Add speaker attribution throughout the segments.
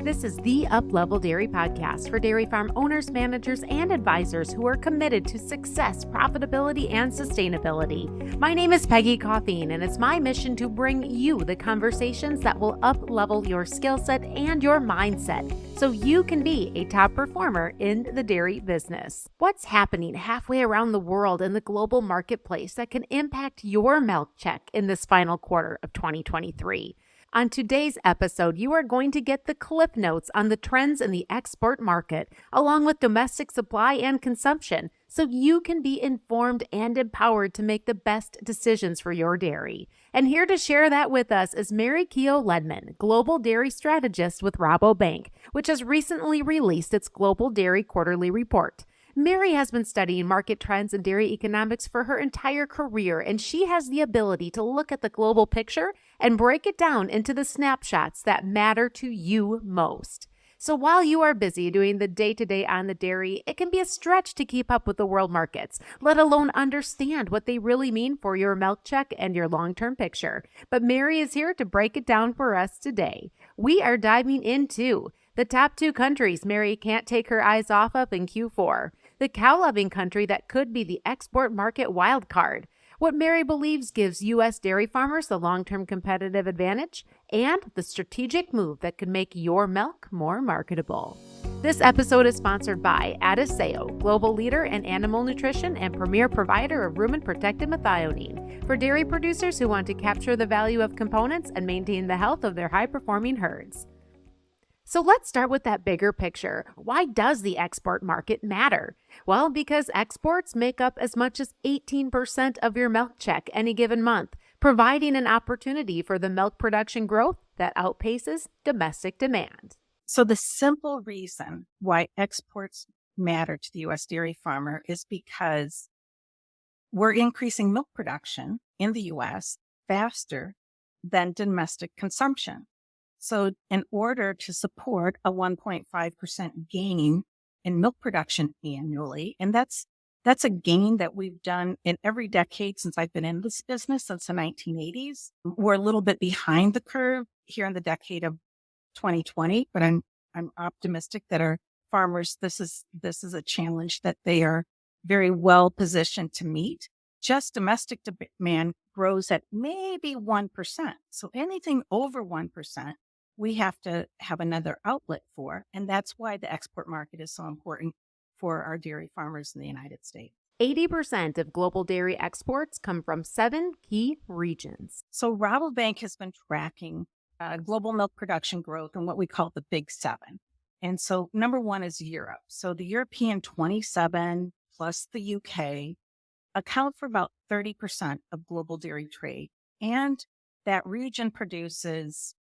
Speaker 1: This is the Up-Level Dairy Podcast for dairy farm owners, managers, and advisors who are committed to success, profitability, and sustainability. My name is Peggy Coffeen, and it's my mission to bring you the conversations that will up-level your skill set and your mindset so you can be a top performer in the dairy business. What's happening halfway around the world in the global marketplace that can impact your milk check in this final quarter of 2023? On today's episode, you are going to get the cliff notes on the trends in the export market, along with domestic supply and consumption, so you can be informed and empowered to make the best decisions for your dairy. And here to share that with us is Mary Keough Ledman, Global Dairy Strategist with Rabobank, which has recently released its Global Dairy Quarterly Report. Mary has been studying market trends and dairy economics for her entire career, and she has the ability to look at the global picture and break it down into the snapshots that matter to you most. So while you are busy doing the day-to-day on the dairy, it can be a stretch to keep up with the world markets, let alone understand what they really mean for your milk check and your long-term picture. But Mary is here to break it down for us today. We are diving into the top two countries Mary can't take her eyes off of in Q4, the cow-loving country that could be the export market wildcard, what Mary believes gives U.S. dairy farmers the long-term competitive advantage, and the strategic move that could make your milk more marketable. This episode is sponsored by Adiseo, global leader in animal nutrition and premier provider of rumen-protected methionine for dairy producers who want to capture the value of components and maintain the health of their high-performing herds. So let's start with that bigger picture. Why does the export market matter? Well, because exports make up as much as 18% of your milk check any given month, providing an opportunity for the milk production growth that outpaces domestic demand.
Speaker 2: So the simple reason why exports matter to the U.S. dairy farmer is because we're increasing milk production in the U.S. faster than domestic consumption. So in order to support a 1.5% gain in milk production annually, and that's a gain that we've done in every decade since I've been in this business, since the 1980s. We're a little bit behind the curve here in the decade of 2020, but I'm optimistic that our farmers, this is a challenge that they are very well positioned to meet. Just domestic demand grows at maybe 1%. So anything over 1%, we have to have another outlet for. And that's why the export market is so important for our dairy farmers in the United States.
Speaker 1: 80% of global dairy exports come from 7 key regions.
Speaker 2: So Rabobank has been tracking global milk production growth in what we call the Big Seven. And so number one is Europe. So the European 27 plus the UK account for about 30% of global dairy trade. And that region produces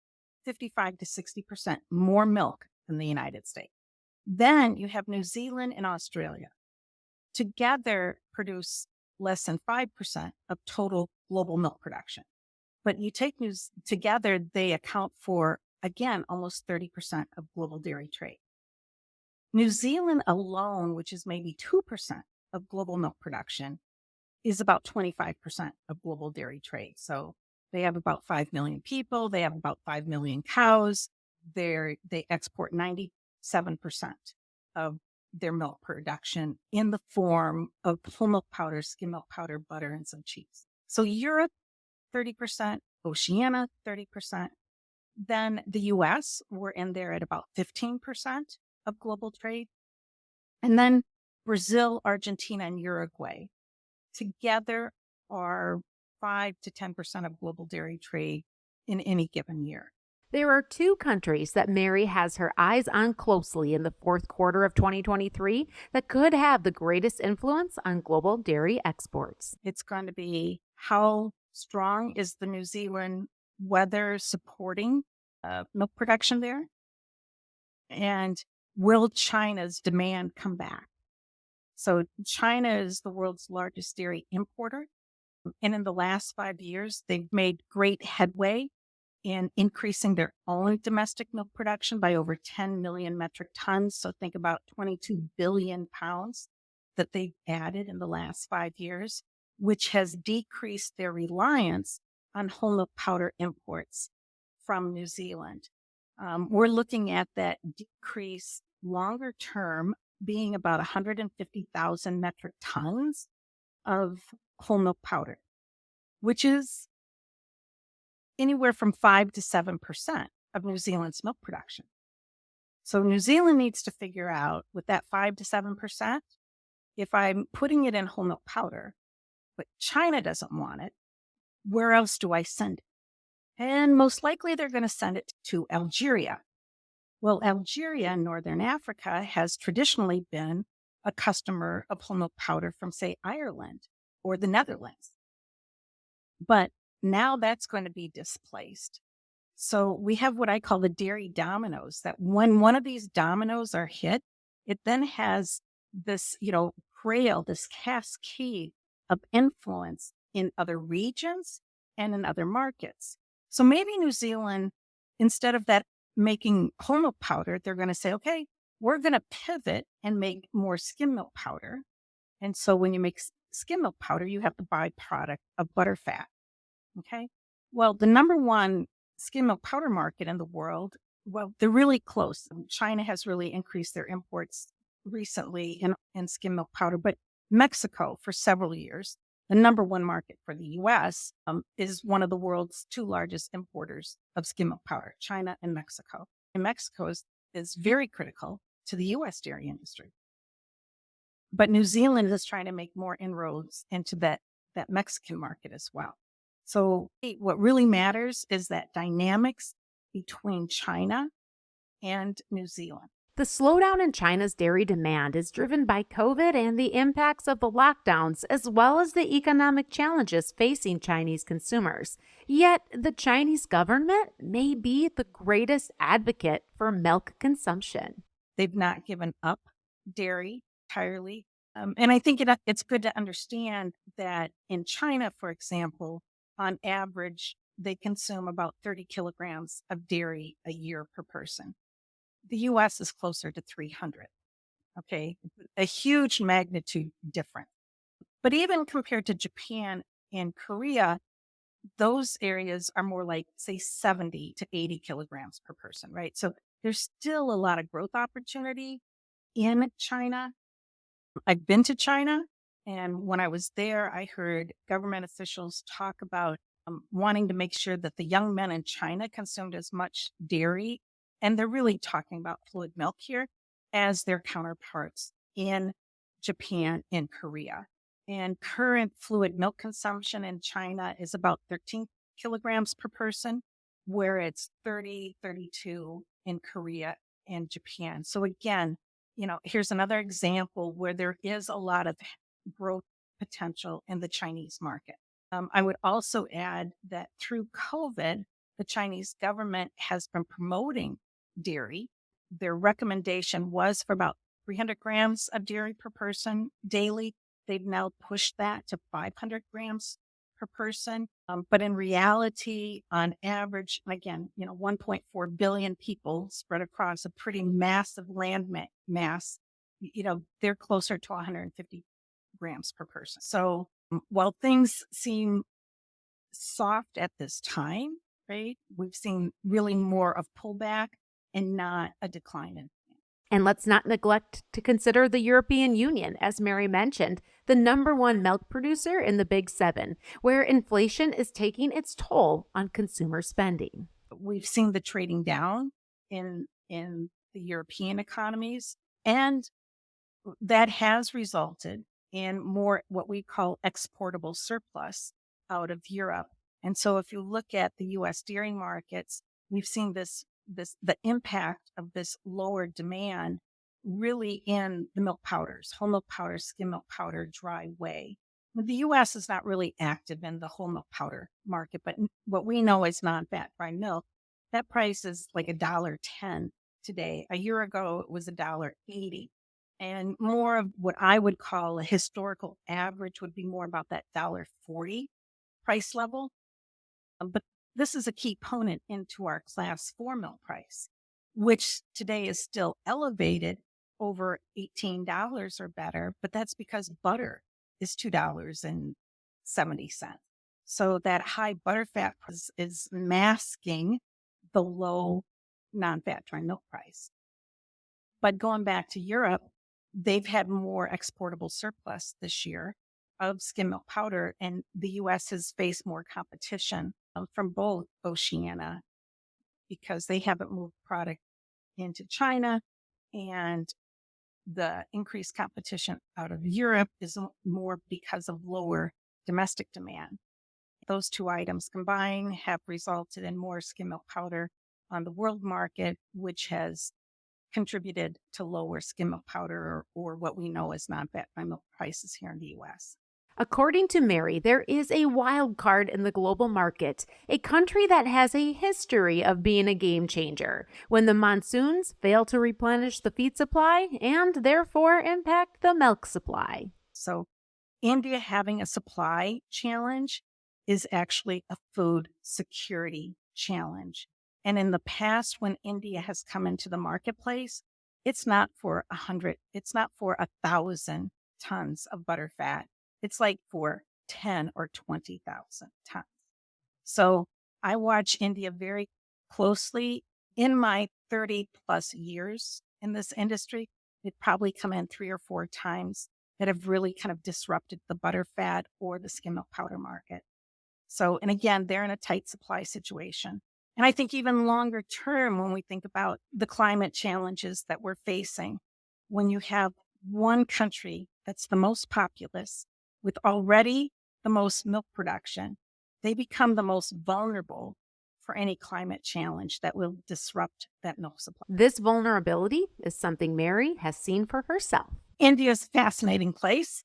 Speaker 2: 55 to 60% more milk than the United States. Then you have New Zealand and Australia. Together produce less than 5% of total global milk production. But you take together, they account for, again, almost 30% of global dairy trade. New Zealand alone, which is maybe 2% of global milk production, is about 25% of global dairy trade. So they have about 5 million people. They have about 5 million cows. They export 97% of their milk production in the form of whole milk powder, skim milk powder, butter, and some cheese. So Europe, 30%, Oceania, 30%. Then the U.S., we're in there at about 15% of global trade. And then Brazil, Argentina, and Uruguay together are 5 to 10% of global dairy trade in any given year.
Speaker 1: There are 2 countries that Mary has her eyes on closely in the fourth quarter of 2023 that could have the greatest influence on global dairy exports.
Speaker 2: It's going to be how strong is the New Zealand weather supporting milk production there? And will China's demand come back? So China is the world's largest dairy importer. And in the last 5 years, they've made great headway in increasing their own domestic milk production by over 10 million metric tons. So think about 22 billion pounds that they've added in the last 5 years, which has decreased their reliance on whole milk powder imports from New Zealand. We're looking at that decrease longer term being about 150,000 metric tons of whole milk powder, which is anywhere from 5 to 7% of New Zealand's milk production. So New Zealand needs to figure out with that 5 to 7%, if I'm putting it in whole milk powder, but China doesn't want it, where else do I send it? And most likely they're going to send it to Algeria. Well, Algeria in Northern Africa has traditionally been a customer of whole milk powder from, say, Ireland or the Netherlands. But now that's going to be displaced. So we have what I call the dairy dominoes, that when one of these dominoes are hit, it then has this, trail, this cascade of influence in other regions and in other markets. So maybe New Zealand, instead of that making whole milk powder, they're going to say, okay, we're going to pivot and make more skim milk powder. And so when you make skim milk powder, you have the byproduct of butterfat. Okay. Well, the number one skim milk powder market in the world, well, they're really close. China has really increased their imports recently in skim milk powder, but Mexico for several years, the number one market for the U.S., is one of the world's two largest importers of skim milk powder, China and Mexico. And Mexico is very critical to the U.S. dairy industry. But New Zealand is trying to make more inroads into that Mexican market as well. So what really matters is that dynamics between China and New Zealand.
Speaker 1: The slowdown in China's dairy demand is driven by COVID and the impacts of the lockdowns, as well as the economic challenges facing Chinese consumers. Yet, the Chinese government may be the greatest advocate for milk consumption.
Speaker 2: They've not given up dairy entirely. And I think it's good to understand that in China, for example, on average, they consume about 30 kilograms of dairy a year per person. The U.S. is closer to 300. Okay. A huge magnitude difference. But even compared to Japan and Korea, those areas are more like, say, 70 to 80 kilograms per person, right? So there's still a lot of growth opportunity in China. I've been to China, and when I was there, I heard government officials talk about wanting to make sure that the young men in China consumed as much dairy, and they're really talking about fluid milk here, as their counterparts in Japan and Korea. And current fluid milk consumption in China is about 13 kilograms per person, where it's 30, 32 in Korea and Japan. So again, here's another example where there is a lot of growth potential in the Chinese market. I would also add that through COVID, the Chinese government has been promoting dairy. Their recommendation was for about 300 grams of dairy per person daily. They've now pushed that to 500 grams per person. But in reality, on average, again, 1.4 billion people spread across a pretty massive land mass, they're closer to 150 grams per person. So while things seem soft at this time, right, we've seen really more of pullback and not a decline in.
Speaker 1: And let's not neglect to consider the European Union, as Mary mentioned, the number one milk producer in the Big Seven, where inflation is taking its toll on consumer spending.
Speaker 2: We've seen the trading down in the European economies, and that has resulted in more what we call exportable surplus out of Europe. And so if you look at the U.S. dairy markets, we've seen the impact of this lower demand really in the milk powders, whole milk powder, skim milk powder, dry whey. The U.S. is not really active in the whole milk powder market, but what we know is non-fat dry milk, that price is like $1.10 today. A year ago, it was $1.80. And more of what I would call a historical average would be more about that $1.40 price level. But this is a key component into our class 4 milk price, which today is still elevated over $18 or better, but that's because butter is $2.70. So that high butterfat is masking the low non-fat dry milk price. But going back to Europe, they've had more exportable surplus this year of skim milk powder, and the U.S. has faced more competition from both Oceania because they haven't moved product into China, and the increased competition out of Europe is more because of lower domestic demand. Those two items combined have resulted in more skim milk powder on the world market, which has contributed to lower skim milk powder or what we know as non-fat dry milk prices here in the U.S.
Speaker 1: According to Mary, there is a wild card in the global market, a country that has a history of being a game changer when the monsoons fail to replenish the feed supply and therefore impact the milk supply.
Speaker 2: So India having a supply challenge is actually a food security challenge. And in the past, when India has come into the marketplace, it's not for 1,000 tons of butterfat. It's like for 10 or 20,000 tons. So I watch India very closely. In my 30 plus years in this industry, it probably come in 3 or 4 times that have really kind of disrupted the butterfat or the skim milk powder market. So, and again, they're in a tight supply situation. And I think even longer term, when we think about the climate challenges that we're facing, when you have one country that's the most populous with already the most milk production, they become the most vulnerable for any climate challenge that will disrupt that milk supply.
Speaker 1: This vulnerability is something Mary has seen for herself.
Speaker 2: India is a fascinating place.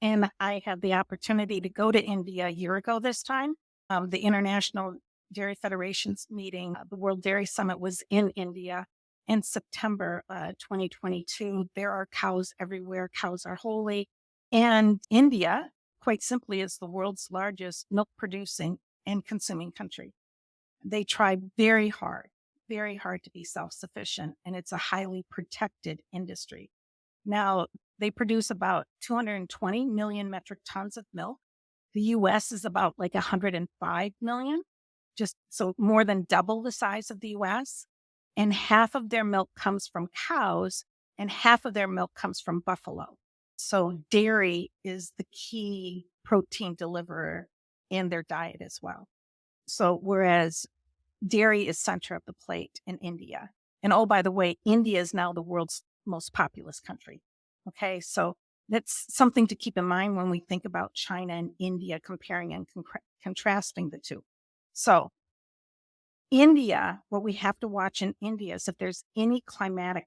Speaker 2: And I had the opportunity to go to India a year ago this time. The International Dairy Federation's meeting, the World Dairy Summit was in India in September 2022. There are cows everywhere. Cows are holy. And India, quite simply, is the world's largest milk producing and consuming country. They try very hard to be self-sufficient, and it's a highly protected industry. Now, they produce about 220 million metric tons of milk. The U.S. is about like 105 million, just so more than double the size of the U.S. And half of their milk comes from cows and half of their milk comes from buffalo. So dairy is the key protein deliverer in their diet as well. So whereas dairy is center of the plate in India. And oh, by the way, India is now the world's most populous country. Okay, so that's something to keep in mind when we think about China and India, comparing and contrasting the two. So India, what we have to watch in India is if there's any climatic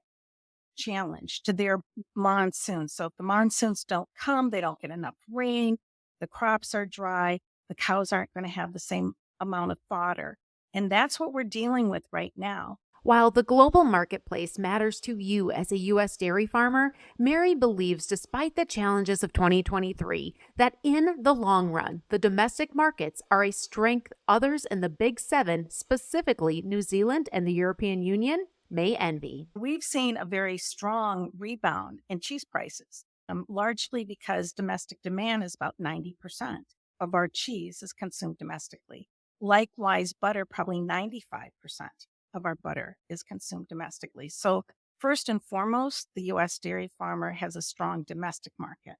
Speaker 2: challenge to their monsoons. So if the monsoons don't come, they don't get enough rain, the crops are dry, the cows aren't going to have the same amount of fodder. And that's what we're dealing with right now.
Speaker 1: While the global marketplace matters to you as a U.S. dairy farmer, Mary believes, despite the challenges of 2023, that in the long run, the domestic markets are a strength others in the Big Seven, specifically New Zealand and the European Union, may envy.
Speaker 2: We've seen a very strong rebound in cheese prices, largely because domestic demand is about 90% of our cheese is consumed domestically. Likewise, butter, probably 95% of our butter is consumed domestically. So first and foremost, the U.S. dairy farmer has a strong domestic market.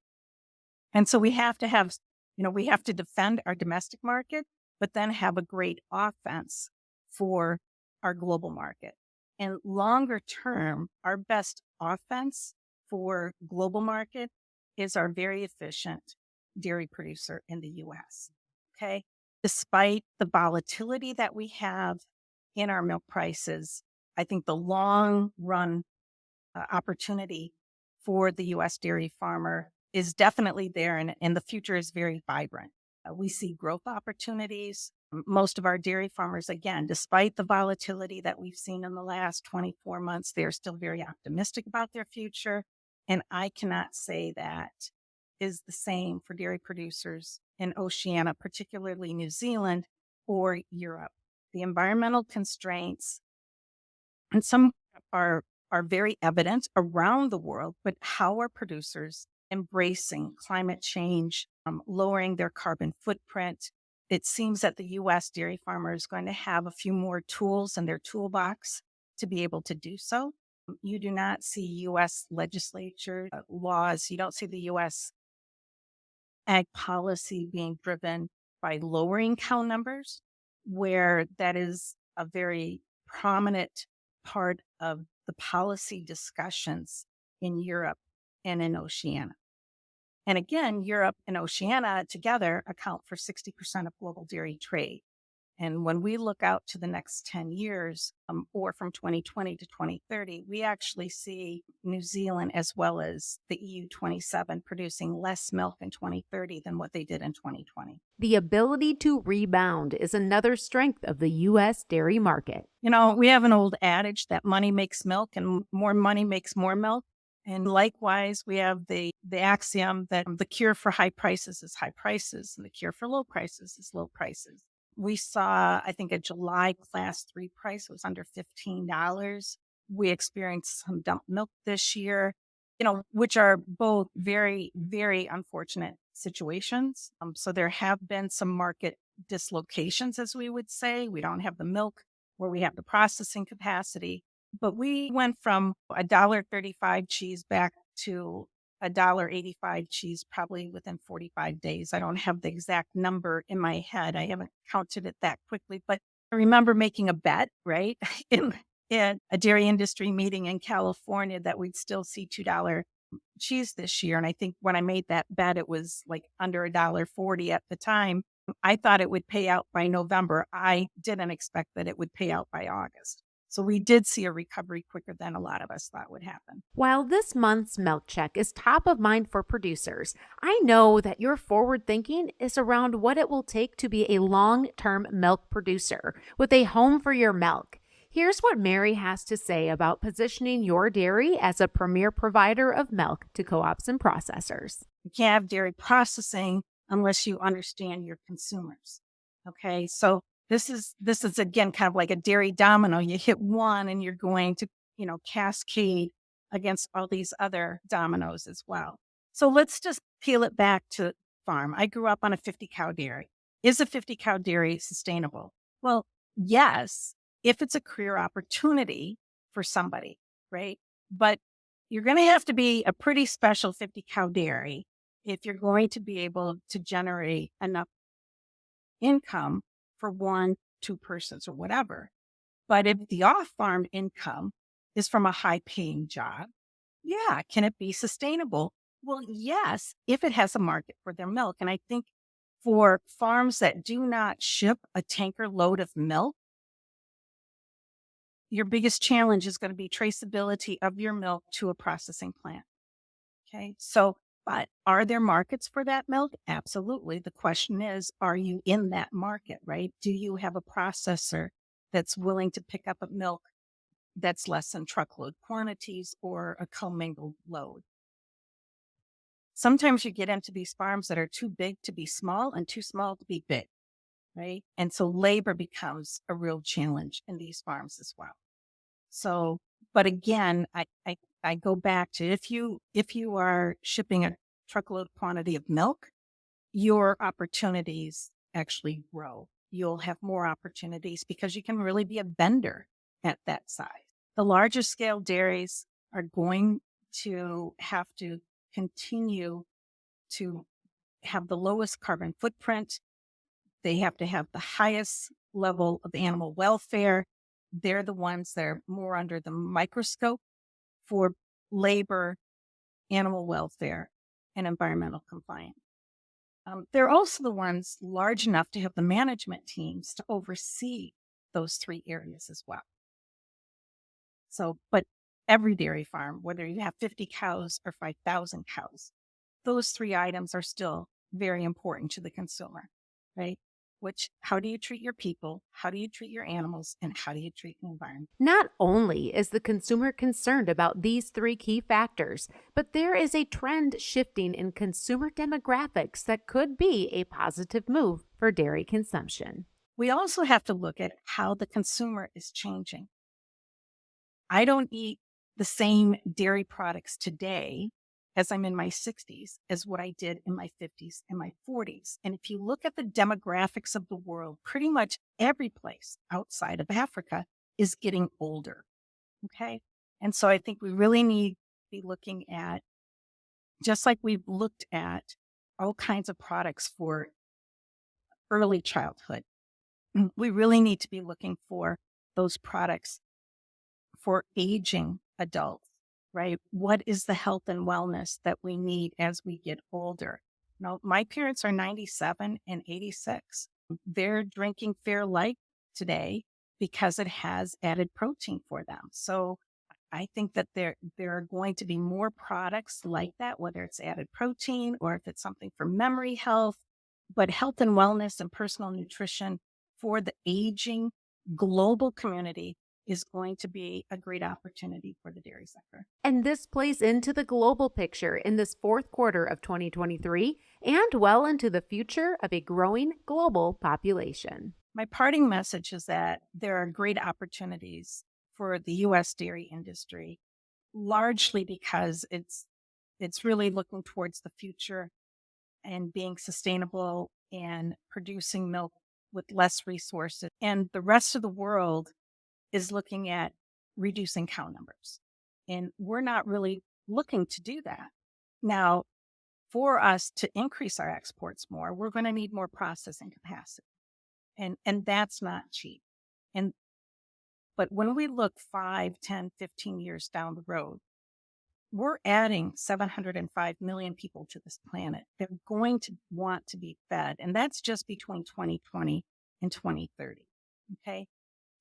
Speaker 2: And so we have to have, we have to defend our domestic market, but then have a great offense for our global market. And longer term, our best offense for global market is our very efficient dairy producer in the U.S. Okay. Despite the volatility that we have in our milk prices, I think the long run opportunity for the U.S. dairy farmer is definitely there, and the future is very vibrant. We see growth opportunities. Most of our dairy farmers, again, despite the volatility that we've seen in the last 24 months, they're still very optimistic about their future. And I cannot say that is the same for dairy producers in Oceania, particularly New Zealand or Europe. The environmental constraints, and some are very evident around the world, but how are producers embracing climate change, lowering their carbon footprint? It seems that the U.S. dairy farmer is going to have a few more tools in their toolbox to be able to do so. You do not see U.S. legislature laws. You don't see the U.S. ag policy being driven by lowering cow numbers, where that is a very prominent part of the policy discussions in Europe and in Oceania. And again, Europe and Oceania together account for 60% of global dairy trade. And when we look out to the next 10 years, or from 2020 to 2030, we actually see New Zealand as well as the EU 27 producing less milk in 2030 than what they did in 2020.
Speaker 1: The ability to rebound is another strength of the U.S. dairy market.
Speaker 2: You know, we have an old adage that money makes milk and more money makes more milk. And likewise, we have the axiom that the cure for high prices is high prices and the cure for low prices is low prices. We saw, I think, a July class 3 price was under $15. We experienced some dumped milk this year, which are both very, very unfortunate situations. So there have been some market dislocations, as we would say. We don't have the milk where we have the processing capacity. But we went from $1.35 cheese back to $1.85 cheese probably within 45 days. I don't have the exact number in my head. I haven't counted it that quickly, but I remember making a bet, right, in a dairy industry meeting in California that we'd still see $2 cheese this year. And I think when I made that bet, it was like under $1.40 at the time. I thought it would pay out by November. I didn't expect that it would pay out by August. So we did see a recovery quicker than a lot of us thought would happen.
Speaker 1: While this month's milk check is top of mind for producers, I know that your forward thinking is around what it will take to be a long-term milk producer with a home for your milk. Here's what Mary has to say about positioning your dairy as a premier provider of milk to co-ops and processors.
Speaker 2: You can't have dairy processing unless you understand your consumers. Okay, so this is again kind of like a dairy domino. You hit one and you're going to, cascade against all these other dominoes as well. So let's just peel it back to farm. I grew up on a 50 cow dairy. Is a 50 cow dairy sustainable? Well, yes, if it's a career opportunity for somebody, right? But you're going to have to be a pretty special 50 cow dairy if you're going to be able to generate enough income for 1, 2 persons or whatever. But if the off-farm income is from a high-paying job, yeah, can it be sustainable? Well, yes, if it has a market for their milk. And I think for farms that do not ship a tanker load of milk, your biggest challenge is going to be traceability of your milk to a processing plant. Okay, so but are there markets for that milk? Absolutely. The question is, are you in that market, right? Do you have a processor that's willing to pick up a milk that's less than truckload quantities or a commingled load? Sometimes you get into these farms that are too big to be small and too small to be big, right? And so labor becomes a real challenge in these farms as well. So, but again, I go back to if you are shipping a truckload quantity of milk, your opportunities actually grow. You'll have more opportunities because you can really be a vendor at that size. The larger scale dairies are going to have to continue to have the lowest carbon footprint. They have to have the highest level of animal welfare. They're the ones that are more under the microscope for labor, animal welfare, and environmental compliance. They're also the ones large enough to have the management teams to oversee those 3 areas as well. So, but every dairy farm, whether you have 50 cows or 5,000 cows, those 3 items are still very important to the consumer, right? Which, how do you treat your people? How do you treat your animals? And how do you treat the environment?
Speaker 1: Not only is the consumer concerned about these 3 key factors, but there is a trend shifting in consumer demographics that could be a positive move for dairy consumption.
Speaker 2: We also have to look at how the consumer is changing. I don't eat the same dairy products today as I'm in my 60s as what I did in my 50s and my 40s. And if you look at the demographics of the world, pretty much every place outside of Africa is getting older. Okay. And so I think we really need to be looking at, just like we've looked at all kinds of products for early childhood, we really need to be looking for those products for aging adults, right? What is the health and wellness that we need as we get older? Now, my parents are 97 and 86. They're drinking Fairlight today because it has added protein for them. So I think that there are going to be more products like that, whether it's added protein or if it's something for memory health, but health and wellness and personal nutrition for the aging global community is going to be a great opportunity for the dairy sector.
Speaker 1: And this plays into the global picture in this fourth quarter of 2023 and well into the future of a growing global population.
Speaker 2: My parting message is that there are great opportunities for the U.S. dairy industry, largely because it's really looking towards the future and being sustainable and producing milk with less resources. And the rest of the world is looking at reducing cow numbers. And we're not really looking to do that. Now, for us to increase our exports more, we're going to need more processing capacity. And that's not cheap. But when we look 5, 10, 15 years down the road, we're adding 705 million people to this planet. They're going to want to be fed. And that's just between 2020 and 2030. Okay.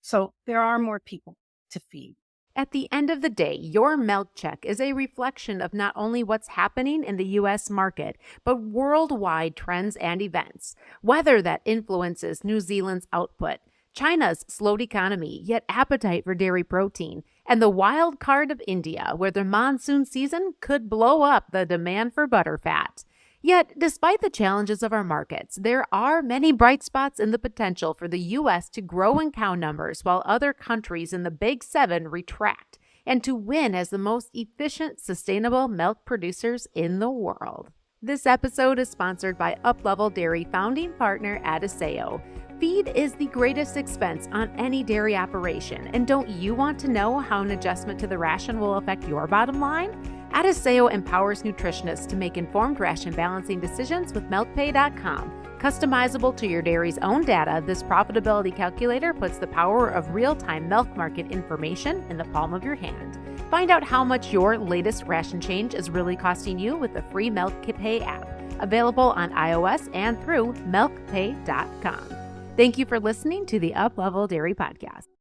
Speaker 2: So there are more people to feed.
Speaker 1: At the end of the day, your milk check is a reflection of not only what's happening in the U.S. market, but worldwide trends and events, whether that influences New Zealand's output, China's slowed economy, yet appetite for dairy protein, and the wild card of India, where the monsoon season could blow up the demand for butterfat. Yet, despite the challenges of our markets, there are many bright spots in the potential for the U.S. to grow in cow numbers while other countries in the Big Seven retract, and to win as the most efficient, sustainable milk producers in the world. This episode is sponsored by Uplevel Dairy founding partner Adiseo. Feed is the greatest expense on any dairy operation, and don't you want to know how an adjustment to the ration will affect your bottom line? Adiseo empowers nutritionists to make informed ration balancing decisions with MilkPay.com. Customizable to your dairy's own data, this profitability calculator puts the power of real-time milk market information in the palm of your hand. Find out how much your latest ration change is really costing you with the free MilkPay app, available on iOS and through MilkPay.com. Thank you for listening to the Uplevel Dairy Podcast.